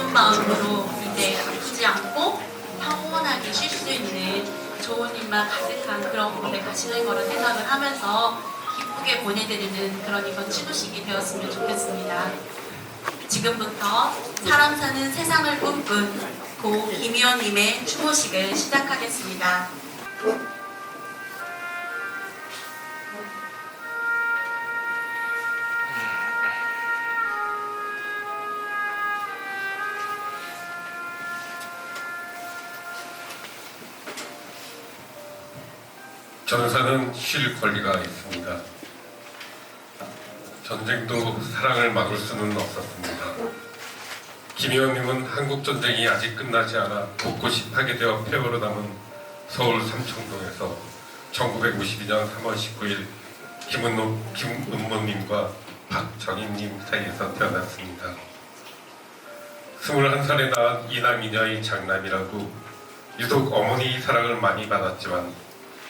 기쁜 마음으로 이제 아프지 않고 평온하게 쉴 수 있는 좋은 일만 가득한 그런 곳에 가시는 거를 생각을 하면서 기쁘게 보내드리는 그런 이번 추도식이 되었으면 좋겠습니다. 지금부터 사람 사는 세상을 꿈꾼 고 김희원님의 추모식을 시작하겠습니다. 전사는 쉴 권리가 있습니다. 전쟁도 사랑을 막을 수는 없었습니다. 김 의원님은 한국전쟁이 아직 끝나지 않아 곳곳이 파괴되어 폐허로 남은 서울 삼청동에서 1952년 3월 19일 김은모님과 박정임님 사이에서 태어났습니다. 21살에 낳은 이남이녀의 장남이라고 유독 어머니 사랑을 많이 받았지만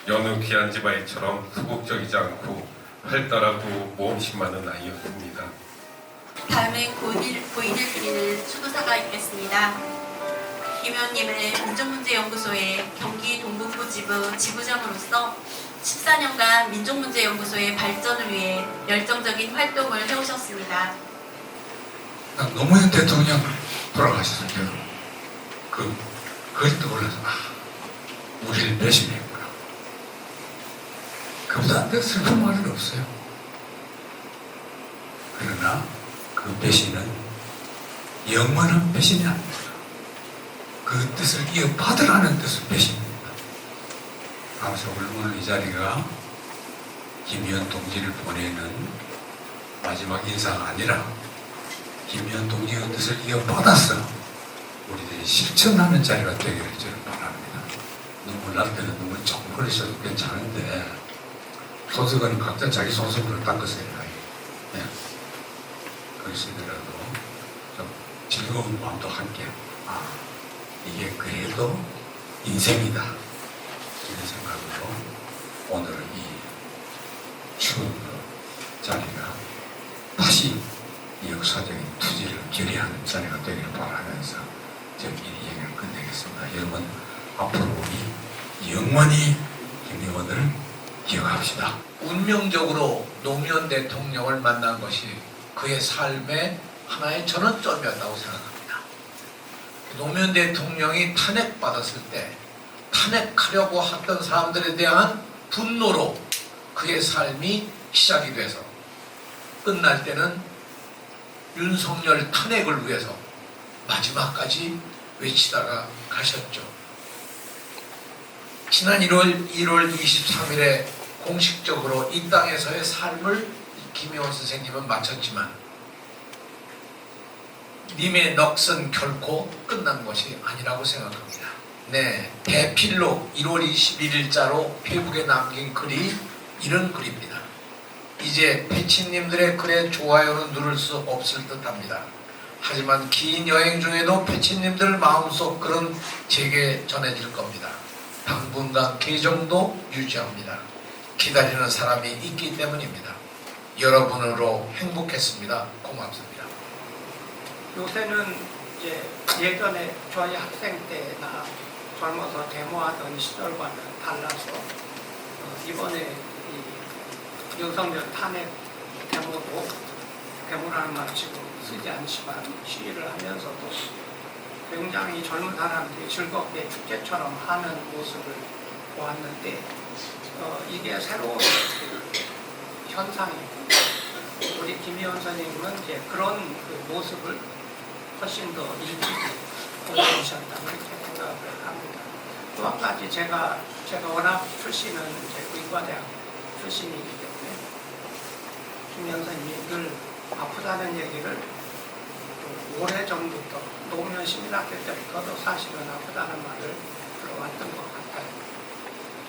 여느 귀한 집 아이처럼 소극적이지 않고 활달하고 모험심 많은 아이였습니다. 다음은 고인을 드리는 추도사가 있겠습니다. 김 의원님은 민족문제연구소의 경기 동북부 지부 지부장으로서 14년간 민족문제연구소의 발전을 위해 열정적인 활동을 해오셨습니다. 노무현 대통령 돌아가셨을 때도 그걸 떠올라서 우리를 배신했구나. 그보다 더 슬픈 말은 없어요. 그러나 그 배신은 영원한 배신이 아닙니다. 그 뜻을 이어받으라는 뜻을 배신입니다. 아무튼 오늘 이 자리가 김의원 동지를 보내는 마지막 인사가 아니라 김의원 동지의 뜻을 이어받아서 우리들이 실천하는 자리가 되기를 저는 바랍니다. 눈물 날 때는 눈물 조금 흘리셔도 괜찮은데 소속은 각자 자기 소속으로 닦으세요. 네. 그러시더라도 좀 즐거운 마음도 함께 이게 그래도 인생이다 이런 생각으로 오늘 이 추운 자리가 다시 이 역사적인 투지를 결의하는 자리가 되기를 바라면서 저희 얘기를 끝내겠습니다. 여러분 앞으로 우리 영원히 김 의원을 기억합시다. 운명적으로 노무현 대통령을 만난 것이 그의 삶의 하나의 전환점이었다고 생각합니다. 노무현 대통령이 탄핵받았을 때 탄핵하려고 했던 사람들에 대한 분노로 그의 삶이 시작이 돼서 끝날 때는 윤석열 탄핵을 위해서 마지막까지 외치다가 가셨죠. 지난 1월 23일에 공식적으로 이 땅에서의 삶을 김의원 선생님은 마쳤지만 님의 넋은 결코 끝난 것이 아니라고 생각합니다. 네, 대필로 1월 21일자로 페이북에 남긴 글이 이런 글입니다. 이제 패치님들의 글에 좋아요는 누를 수 없을 듯합니다. 하지만 긴 여행 중에도 패치님들 마음속 글은 제게 전해질 겁니다. 당분간 계정도 유지합니다. 기다리는 사람이 있기 때문입니다. 여러분으로 행복했습니다. 고맙습니다. 요새는 이제 예전에 저희 학생 때나 젊어서 데모하던 시절과는 달라서 이번에 이 윤석열 탄핵 데모라는 말 지금 쓰지 않지만 시위를 하면서도 굉장히 젊은 사람들이 즐겁게 축제처럼 하는 모습을 보았는데 이게 새로운 현상이고 우리 김의원 선생님은 이제 그런 그 모습을 훨씬 더 일찍 보여주셨다고 이렇게 생각을 합니다. 또 한 가지 제가 워낙 출신은 이제 의과대학 출신이기 때문에 김의원 선생님이 늘 아프다는 얘기를 오래전부터 노무현 시민학교 때부터도 사실은 아프다는 말을 들어왔던 것 같아요.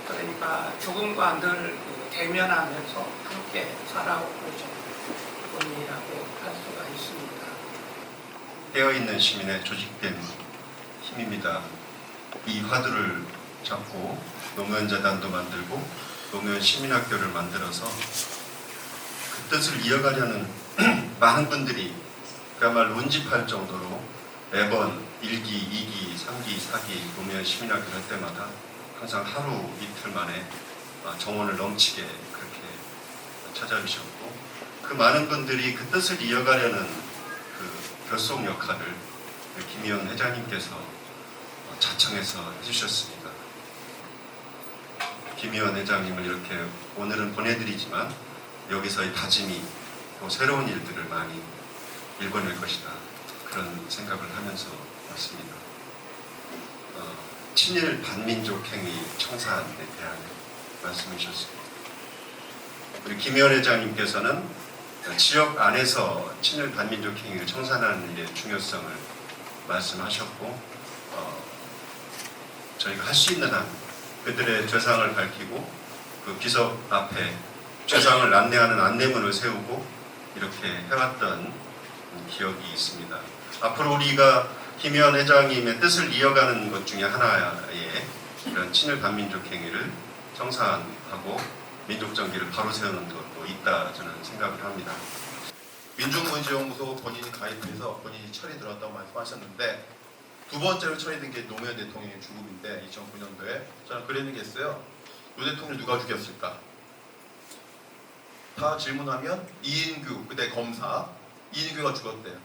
그러니까 죽음과 늘 대면하면서 함께 살아오고 계신 분이라고 할 수가 있습니다. 깨어있는 시민의 조직된 힘입니다. 이 화두를 잡고 노무현 재단도 만들고 노무현 시민학교를 만들어서 그 뜻을 이어가려는 많은 분들이 그야말로 운집할 정도로 매번 1기, 2기, 3기, 4기 노무현 시민학교 할 때마다 항상 하루 이틀 만에 정원을 넘치게 그렇게 찾아주셨고, 그 많은 분들이 그 뜻을 이어가려는 그 결속 역할을 김희원 회장님께서 자청해서 해주셨습니다. 김희원 회장님을 이렇게 오늘은 보내드리지만 여기서의 다짐이 또 새로운 일들을 많이 일궈낼 것이다, 그런 생각을 하면서 왔습니다. 친일 반민족 행위 청산에 대한 말씀을 주셨습니다. 우리 김희원 회장님께서는 지역 안에서 친일 반민족 행위를 청산하는 일의 중요성을 말씀하셨고, 저희가 할 수 있는 한 그들의 죄상을 밝히고 그 비석 앞에 죄상을 안내하는 안내문을 세우고 이렇게 해왔던 기억이 있습니다. 앞으로 우리가 김희원 회장님의 뜻을 이어가는 것 중에 하나의 이런 친일 반민족 행위를 청산하고 민족정기를 바로 세우는 것도 있다, 저는 생각을 합니다. 민족문제연구소 본인이 가입해서 본인이 철이 들었다고 말씀하셨는데, 두 번째로 처리된 게 노무현 대통령의 죽음인데 2009년도에 저는 그런 얘기 했어요. 노 대통령 누가 죽였을까? 다 질문하면 이인규 그때 검사 이인규가 죽었대요.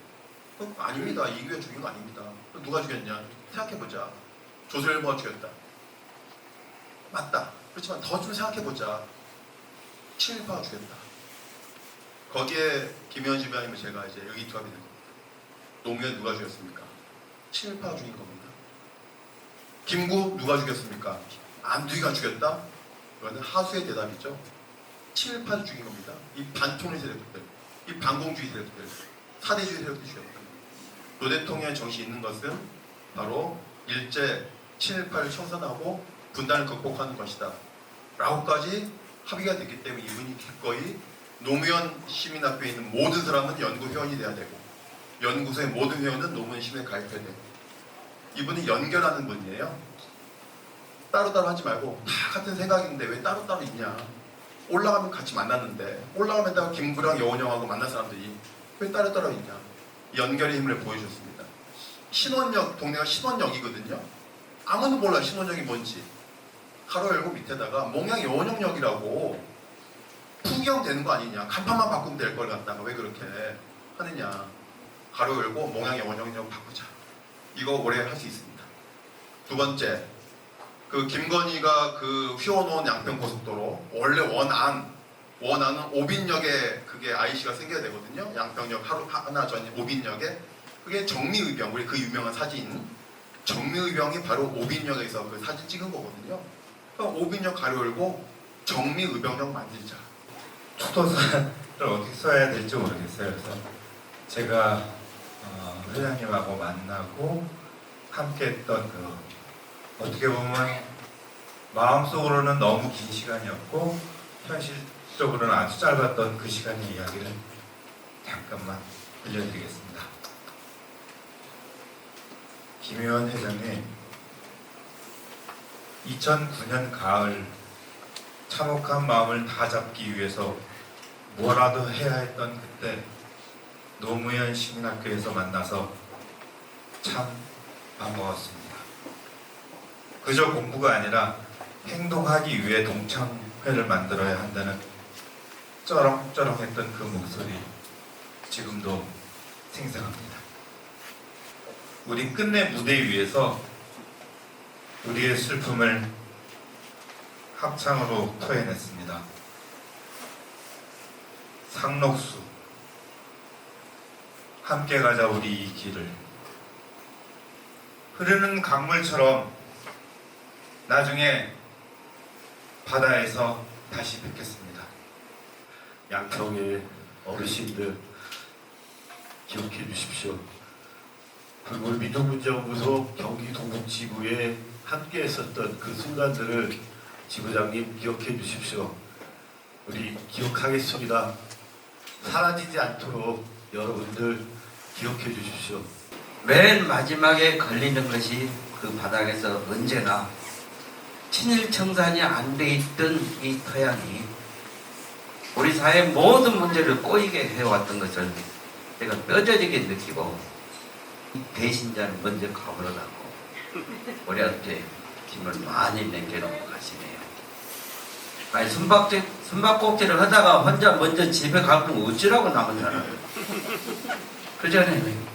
아닙니다. 이인규가 죽인 거 아닙니다. 누가 죽였냐? 생각해보자. 조선일보가 죽였다. 맞다. 그렇지만 더 좀 생각해보자. 친일파가 죽였다. 거기에 김희원 지부장님은 제가 이제 의기투합이 된 겁니다. 노무현 누가 죽였습니까? 친일파가 죽인 겁니다. 김구 누가 죽였습니까? 안두희가 죽였다? 이거는 하수의 대답이죠. 친일파를 죽인 겁니다. 이 반통일 세력들, 이 반공주의 세력들, 사대주의 세력들 죽였다. 노 대통령의 정신이 있는 것은 바로 일제 친일파를 청산하고 분단을 극복하는 것이다 라고까지 합의가 됐기 때문에 이분이 기꺼이 노무현 시민학교에 있는 모든 사람은 연구 회원이 돼야 되고, 연구소의 모든 회원은 노무현 시민에 가입해야 되고, 이분이 연결하는 분이에요. 따로따로 하지 말고 다 같은 생각인데 왜 따로따로 있냐. 올라가면 같이 만났는데, 올라가면 김구랑 여원영하고 만난 사람들이 왜 따로따로 있냐. 연결의 힘을 보여줬습니다. 신원역, 동네가 신원역이거든요. 아무도 몰라 신원역이 뭔지. 가로 열고 밑에다가 몽양 여원영역이라고 풍경되는 거 아니냐. 간판만 바꾸면 될 걸 갖다가 왜 그렇게 하느냐. 가로 열고 몽양 여원영역 바꾸자. 이거 올해 할 수 있습니다. 두 번째, 그 김건희가 그 휘어놓은 양평고속도로 원래 원안은 오빈역에 그게 IC가 생겨야 되거든요. 양평역 하나 전 오빈역에 그게 정미의병, 우리 그 유명한 사진 정미의병이 바로 오빈역에서 그 사진 찍은 거거든요. 그럼 오빈역 가로 열고 정미의병역 만들자. 추도사를 어떻게 써야 될지 모르겠어요. 그래서 제가 회장님하고 만나고 함께했던 그 어떻게 보면 마음속으로는 너무 긴 시간이었고 현실적으로는 아주 짧았던 그 시간의 이야기를 잠깐만 들려드리겠습니다. 김희원 회장님, 2009년 가을 참혹한 마음을 다 잡기 위해서 뭐라도 해야 했던 그때 노무현 시민학교에서 만나서 참 반가웠습니다. 그저 공부가 아니라 행동하기 위해 동창회를 만들어야 한다는 쩌렁쩌렁했던 그 목소리 지금도 생생합니다. 우리 끝내 무대 위에서 우리의 슬픔을 합창으로 토해냈습니다. 상록수 함께 가자 우리 이 길을. 흐르는 강물처럼 나중에 바다에서 다시 뵙겠습니다. 양평의 어르신들 기억해 주십시오. 그리고 민족문제연구소 경기 동북지구에 함께 했었던 그 순간들을 지부장님 기억해 주십시오. 우리 기억하겠습니다. 사라지지 않도록 여러분들 기억해 주십시오. 맨 마지막에 걸리는 것이 그 바닥에서 언제나 친일 청산이 안 돼 있던 이 토양이 우리 사회의 모든 문제를 꼬이게 해왔던 것을 제가 뼈저리게 느끼고 이 배신자는 먼저 가버려갖고 우리한테 짐을 많이 남겨놓고 가시네요. 아니 숨바꼭질을 하다가 혼자 먼저 집에 가면 어찌라고 남은 사람을. 그잖아요.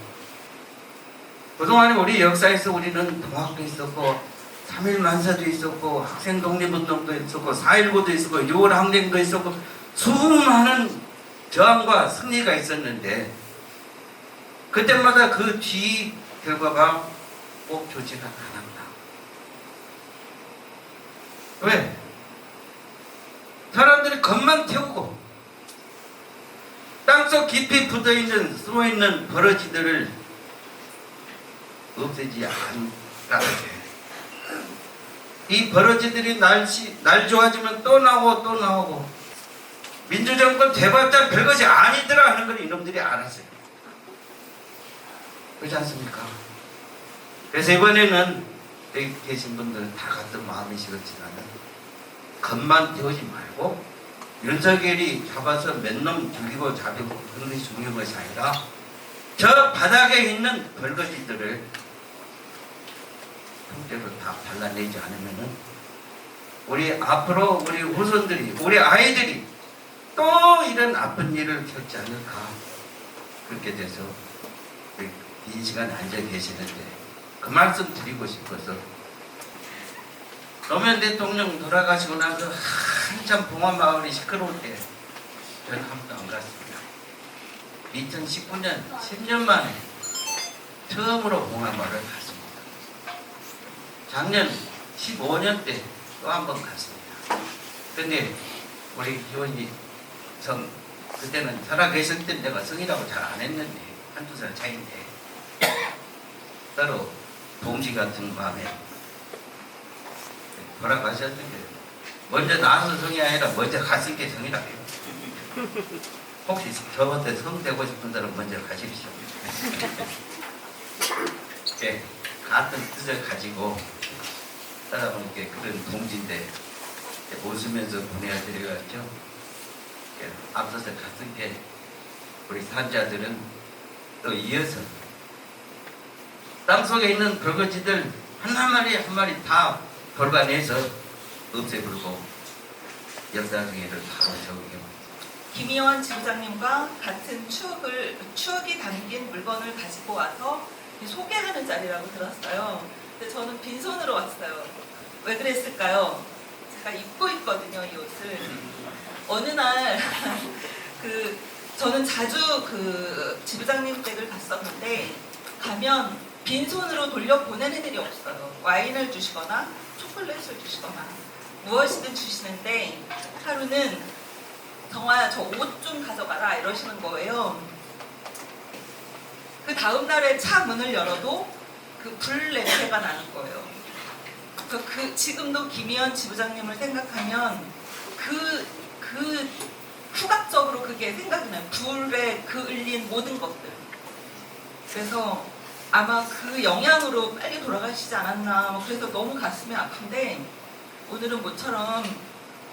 그동안에 우리 역사에서 우리는 동학도 있었고 3.1 만사도 있었고 학생 독립운동도 있었고 4.19도 있었고 6월 항쟁도 있었고 수많은 저항과 승리가 있었는데 그때마다 그 뒤 결과가 꼭 좋지가 않았다. 왜? 사람들이 겉만 태우고 땅속 깊이 묻어있는 숨어있는 버러지들을 없애지 않았다. 이 버러지들이 날 좋아지면 또 나오고 또 나오고 민주정권 돼봤자 별것이 아니더라 하는 걸 이놈들이 알았어요. 그렇지 않습니까? 그래서 이번에는 여기 계신 분들 다 같은 마음이시겠지만 겉만 태우지 말고 윤석열이 잡아서 몇 놈 죽이고 잡히고 그런 것이 중요한 것이 아니라 저 바닥에 있는 벌거지들을 통째로 다 발라내지 않으면은 우리 앞으로 우리 후손들이 우리 아이들이 또 이런 아픈 일을 겪지 않을까. 그렇게 돼서 이 시간에 앉아 계시는데 그 말씀 드리고 싶어서 노무현 대통령 돌아가시고 나서 한참 봉화마을이 시끄러울 때 저는 한 번도 안 갔습니다. 2019년 10년 만에 처음으로 봉화마을을 갔습니다. 작년 15년 때 또 한 번 갔습니다. 근데 우리 기원이 그때는 살아계실 때 내가 성이라고 잘 안 했는데 한두 살 차이인데 따로 동시 같은 마음에 돌아가셨는데 먼저 나와서 성이 아니라 먼저 갔을 게 성이라고 해요. 혹시 저한테 성 되고 싶은 사람 먼저 가십시오. 네, 같은 뜻을 가지고 따라보니까 그런 동지인데 웃으면서 보내드려야죠. 앞서서 갔을 때 우리 산자들은 또 이어서 땅속에 있는 벌거지들 한 마리 다 벌가내서 없애버리고 역사중에를 바로 적용해요. 김희원 지부장님과 같은 추억이 담긴 물건을 가지고 와서 소개하는 자리라고 들었어요. 근데 저는 빈손으로 왔어요. 왜 그랬을까요? 제가 입고 있거든요, 이 옷을. 어느 날 저는 자주 지부장님 댁을 갔었는데 가면 빈손으로 돌려보내는 일이 없어요. 와인을 주시거나 초콜릿을 주시거나 무엇이든 주시는데 하루는 정화야 저 옷 좀 가져가라 이러시는 거예요. 그 다음 날에 차 문을 열어도 그 불 냄새가 나는 거예요. 지금도 김희원 지부장님을 생각하면 후각적으로 그게 생각이 나요. 불에 을린 모든 것들. 그래서 아마 그 영향으로 빨리 돌아가시지 않았나. 그래서 너무 가슴이 아픈데 오늘은 모처럼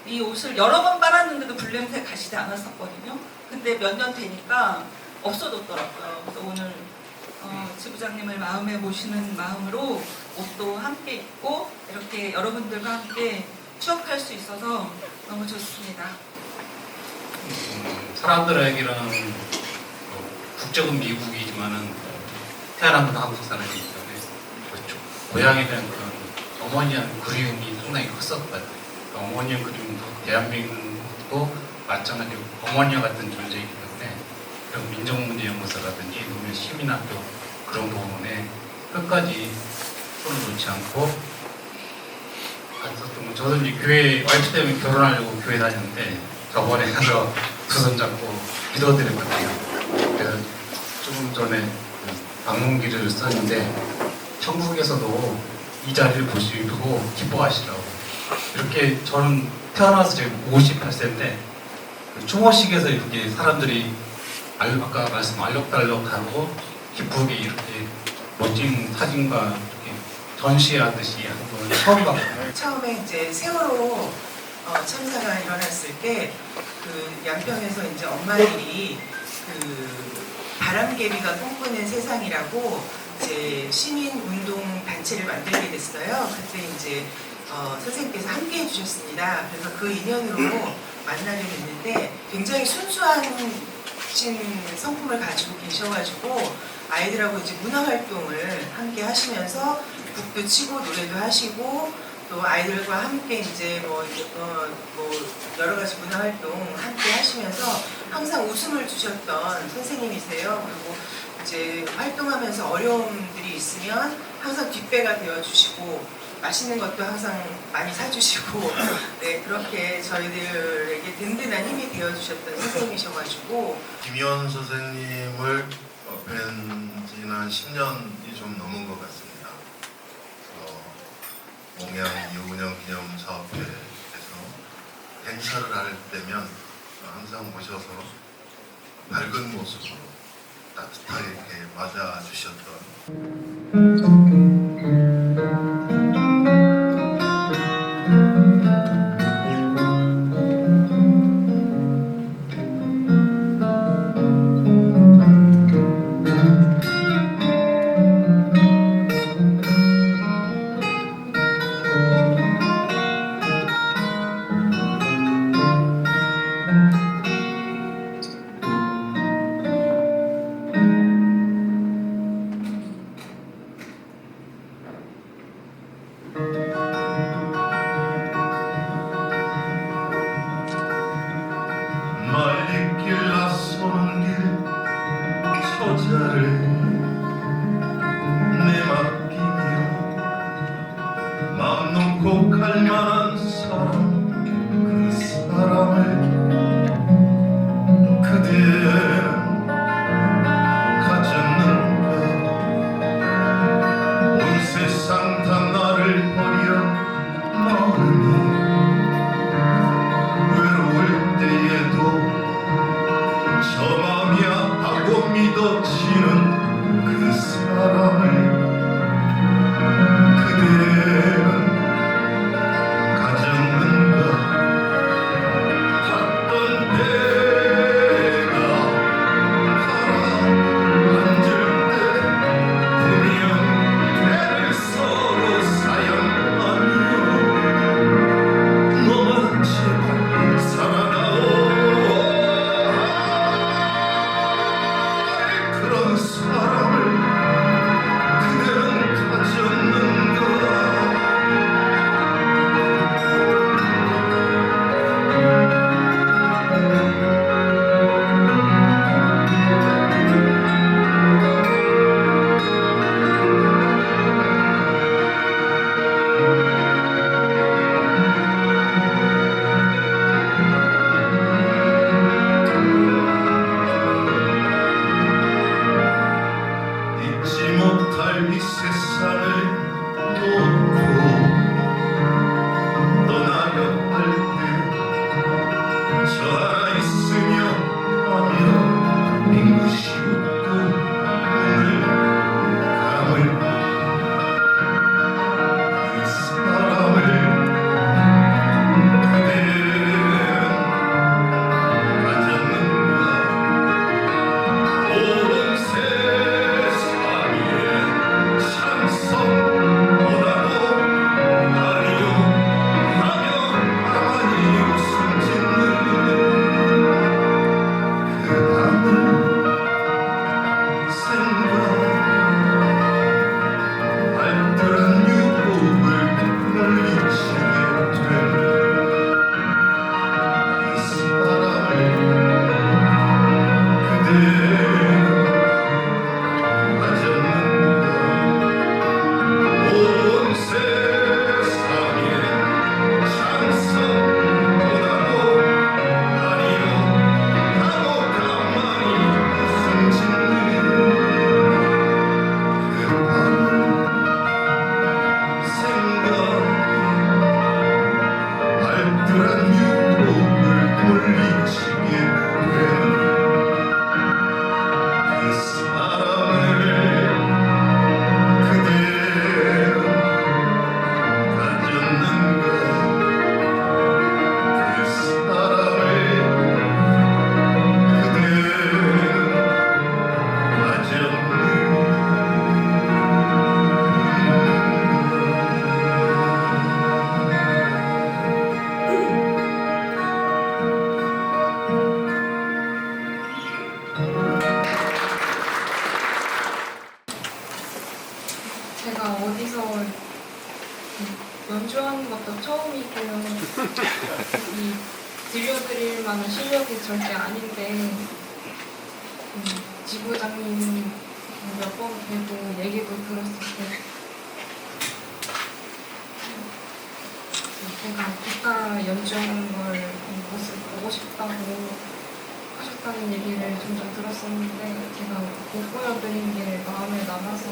이 옷을 여러 번 빨았는데도 불냄새 가시지 않았었거든요. 근데 몇 년 되니까 없어졌더라고요. 그래서 오늘 지부장님을 마음에 모시는 마음으로 옷도 함께 입고 이렇게 여러분들과 함께 추억할 수 있어서 너무 좋습니다. 사람들에게는 국적은 미국이지만은 태어난 건 한국 사람이기 때문에 그렇죠. 고향에 대한 그런 어머니에 대한 그리움이 상당히 컸었거든요. 어머니의 그리움도 대한민국도 마찬가지로 어머니와 같은 존재이기 때문에 그런 민족문제연구소라든지 노무현 시민학교 그런 부분에 끝까지 손을 놓지 않고 갔었던 거. 저도 이제 교회 와이프 때문에 결혼하려고 교회 다녔는데 저번에 가서 두 손 잡고 기도드렸거든요. 그래서 조금 전에 방문기를 썼는데 천국에서도 이 자리를 보시고 기뻐하시라고. 이렇게 저는 태어나서 지금 58세인데 추모식에서 이렇게 사람들이 아까 말씀 알록달록하고 기쁘게 이렇게 멋진 사진과 이렇게 전시하듯이 하는 건 처음 봤거든요. 처음에 이제 세월호 참사가 일어났을 때 그 양평에서 이제 엄마들이 그 바람개비가 꿈꾸는 세상이라고 이제 시민 운동 단체를 만들게 됐어요. 그때 이제 선생님께서 함께 해주셨습니다. 그래서 그 인연으로 만나게 됐는데 굉장히 순수한 성품을 가지고 계셔가지고 아이들하고 이제 문화 활동을 함께 하시면서 북도 치고 노래도 하시고 또 아이들과 함께 이제 뭐 여러 가지 문화 활동 함께 하시면서 항상 웃음을 주셨던 선생님이세요. 그리고 이제 활동하면서 어려움들이 있으면 항상 뒷배가 되어 주시고 맛있는 것도 항상 많이 사주시고 네 그렇게 저희들에게 든든한 힘이 되어 주셨던 선생님이셔가지고 김희원 선생님을 뵌 지는 한 10년이 좀 넘은 것 같습니다. 몽양 이운영 기념사업회에서 행사를 할 때면 항상 오셔서 밝은 모습으로 따뜻하게 이렇게 맞아주셨던 말리길 나서는 길 저자를 내맡기며 마음 놓고 갈 만한 사람 그 사람을 그대는 가졌는가 온 세상 다 나를 버려 마음이 외로울 때에도 저 마음이 아파고 믿어지는 그 사람을 그대는 가졌는가 탔던 배가 연주하는 것도 처음이고요. 이 들려드릴 만한 실력이 절대 아닌데 지부장님 몇 번 뵈고 얘기도 들었을 때 제가 기타 연주하는 걸 모습 보고 싶다고 하셨다는 얘기를 종종 들었었는데 제가 못 보여드린 게 마음에 남아서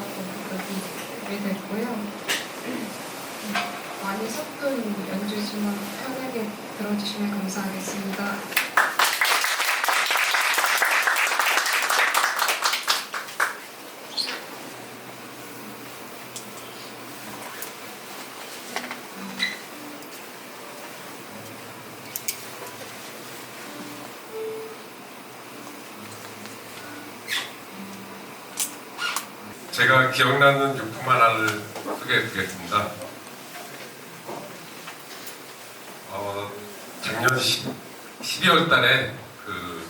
여기 오게 됐고요. 많이 서툰 연주지만 편하게 들어주시면 감사하겠습니다. 제가 기억나는 유품 하나를 소개해드리겠습니다. 작년 12월 달에 그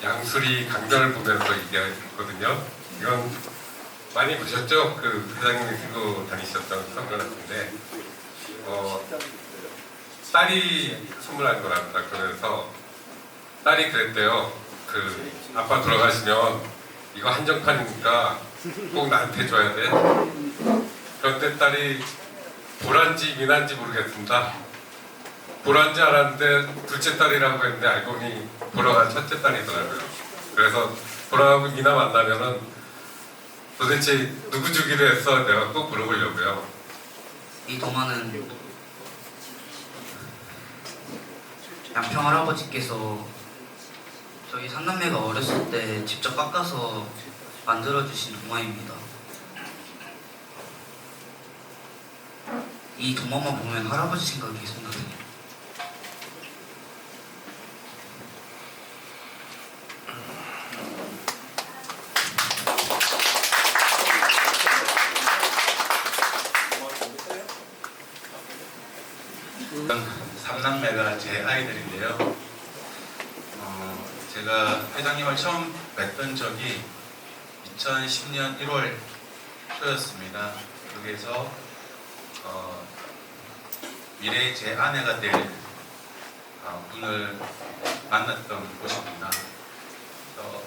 양수리 강변을 보면서 얘기했거든요. 이건 많이 보셨죠? 그 회장님이 들고 다니셨던 선물 같은데 딸이 선물한 거랍니다. 그러면서 딸이 그랬대요. 그 아빠 돌아가시면 이거 한정판이니까 꼭 나한테 줘야 돼. 그런데 딸이 보란지 미난지 모르겠습니다. 보란지 알았는데 둘째 딸이라고 했는데 알고 보니 돌아간 첫째 딸이더라고요. 그래서 보라하고 미나 만나면은 도대체 누구 주기로 했어? 내가 꼭 물어보려고요. 이 도마는 양평 할아버지께서 저희 삼남매가 어렸을 때 직접 깎아서 만들어주신 도마입니다. 이 도마만 보면 할아버지 생각이 계속 나네요. 삼남매가 제 아이들인데요. 제가 회장님을 처음 뵀던 적이 2010년 1월 초였습니다. 여기에서 미래의 제 아내가 될 분을 만났던 곳입니다.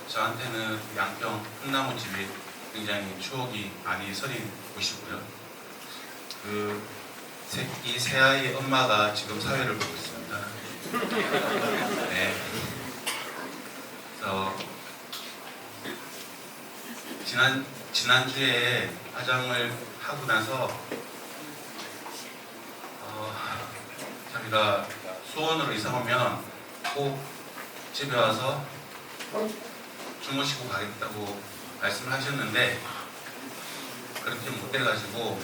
저한테는 양평 콩나무집이 굉장히 추억이 많이 서린 곳이고요. 이 세 아이의 엄마가 지금 사회를 보고 있습니다. 네. 지난주에 화장을 하고 나서 자기가 수원으로 이사 오면 꼭 집에 와서 주무시고 가겠다고 말씀을 하셨는데 그렇게 못 돼가지고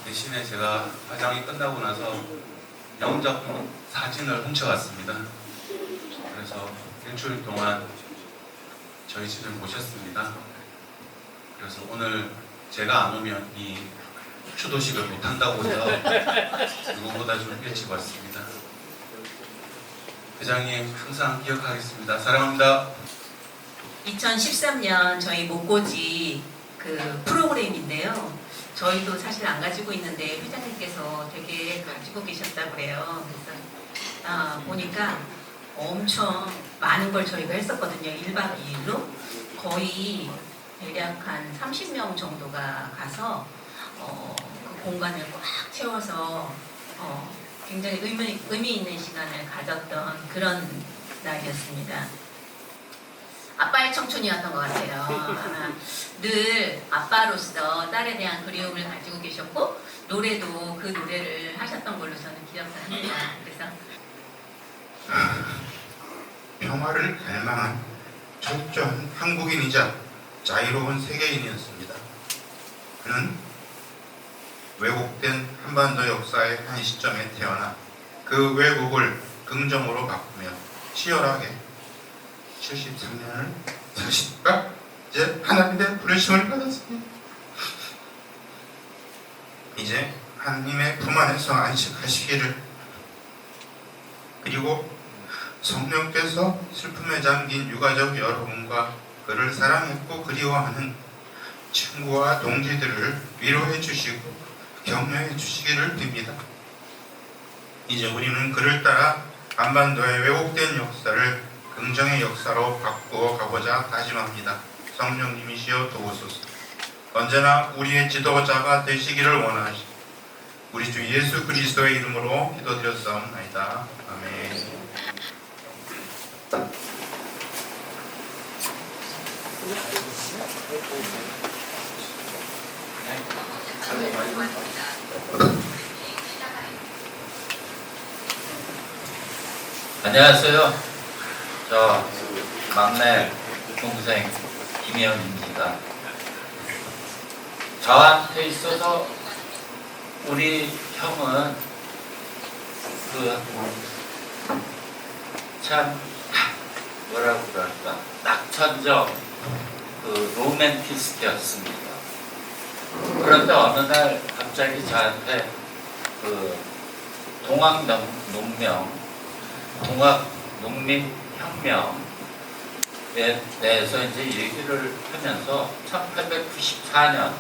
대신에 제가 화장이 끝나고 나서 영작 사진을 훔쳐갔습니다. 그래서 일주일 동안 저희 집에 모셨습니다. 그래서 오늘 제가 안 오면 이 추도식을 못한다고 해서 누구보다 좀 일찍 왔습니다. 회장님 항상 기억하겠습니다. 사랑합니다. 2013년 저희 목고지 그 프로그램인데요. 저희도 사실 안 가지고 있는데 회장님께서 되게 가지고 계셨다고 그래요. 그래서 보니까 엄청 많은 걸 저희가 했었거든요. 1박 2일로 거의 대략 한 30명 정도가 가서 그 공간을 꽉 채워서 굉장히 의미 있는 시간을 가졌던 그런 날이었습니다. 아빠의 청춘이었던 것 같아요. 늘 아빠로서 딸에 대한 그리움을 가지고 계셨고 노래도 그 노래를 하셨던 걸로 저는 기억합니다. 그래서 평화를 갈망한 철저한 한국인이자 자유로운 세계인이었습니다. 그는 왜곡된 한반도 역사의 한 시점에 태어나 그 왜곡을 긍정으로 바꾸며 치열하게 73년을 사십가 이제 하나님의 부르심을 받았습니다. 이제 하나님의 품 안에서 안식하시기를, 그리고 성령께서 슬픔에 잠긴 유가족 여러분과 그를 사랑했고 그리워하는 친구와 동지들을 위로해 주시고 격려해 주시기를 빕니다. 이제 우리는 그를 따라 한반도의 왜곡된 역사를 긍정의 역사로 바꾸어 가보자 다짐합니다. 성령님이시여 도우소서. 언제나 우리의 지도자가 되시기를 원하시 우리 주 예수 그리스도의 이름으로 기도드렸사옵나이다. 아멘. 안녕하세요. 저 막내 동생 김혜원입니다. 저한테 있어서 우리 형은 참 뭐라고 그럴까 낙천적 로맨티스트였습니다. 그런데 어느 날 갑자기 저한테 동학농민혁명에 대해서 이제 얘기를 하면서 1894년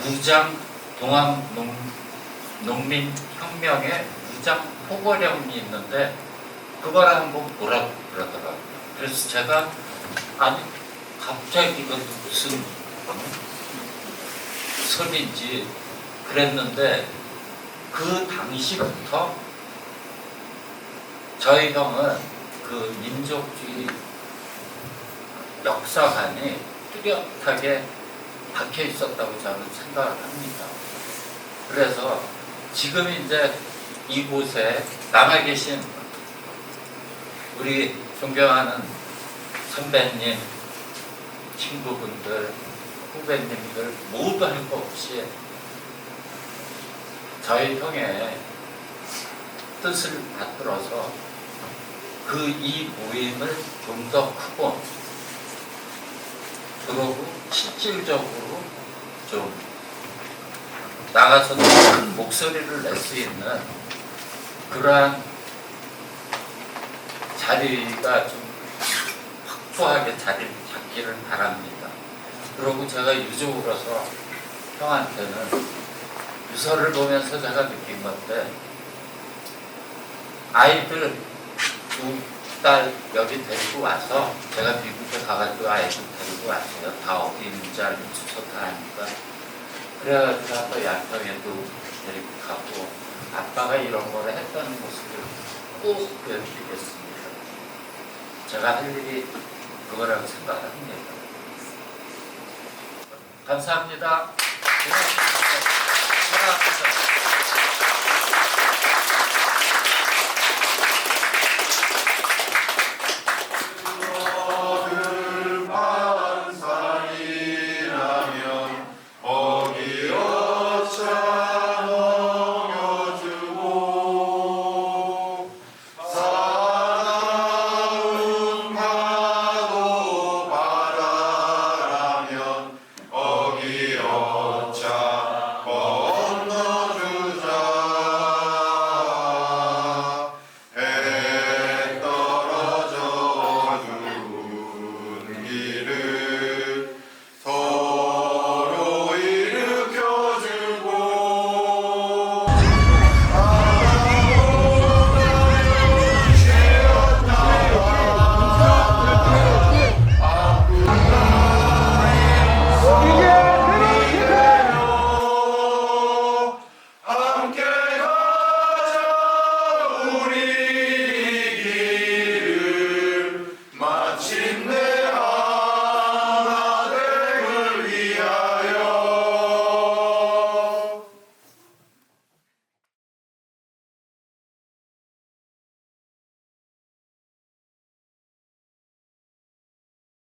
무장 동학농민혁명의 무장 포고령이 있는데 그걸 한번 보라고 그러더라고요. 그래서 제가 아니 갑자기 이것도 무슨 소리인지 그랬는데 그 당시부터 저희 형은 그 민족주의 역사관이 뚜렷하게 박혀 있었다고 저는 생각을 합니다. 그래서 지금 이제 이곳에 남아 계신 우리 존경하는 선배님, 친구분들, 후배님들 모두 할 거 없이 저희 형의 뜻을 받들어서 이 모임을 좀 더 크고 그러고 실질적으로 좀 나가서 큰 목소리를 낼 수 있는 그러한 자리가 좀 확고하게 자리를 잡기를 바랍니다. 그리고 제가 유족으로서 형한테는 유서를 보면서 제가 느낀 건데 아이들 2딸 여기 데리고 와서 제가 미국에 가가지고 아이들 데리고 왔어요. 다 어디 있는지 알고 주소 다 아니까. 그래가지고 한번 양평에도 데리고 가고 아빠가 이런 거를 했다는 모습을 꼭 보여드리겠습니다. 제가 할 일이 그거라고 생각합니다. 감사합니다. 사랑합니다. 어기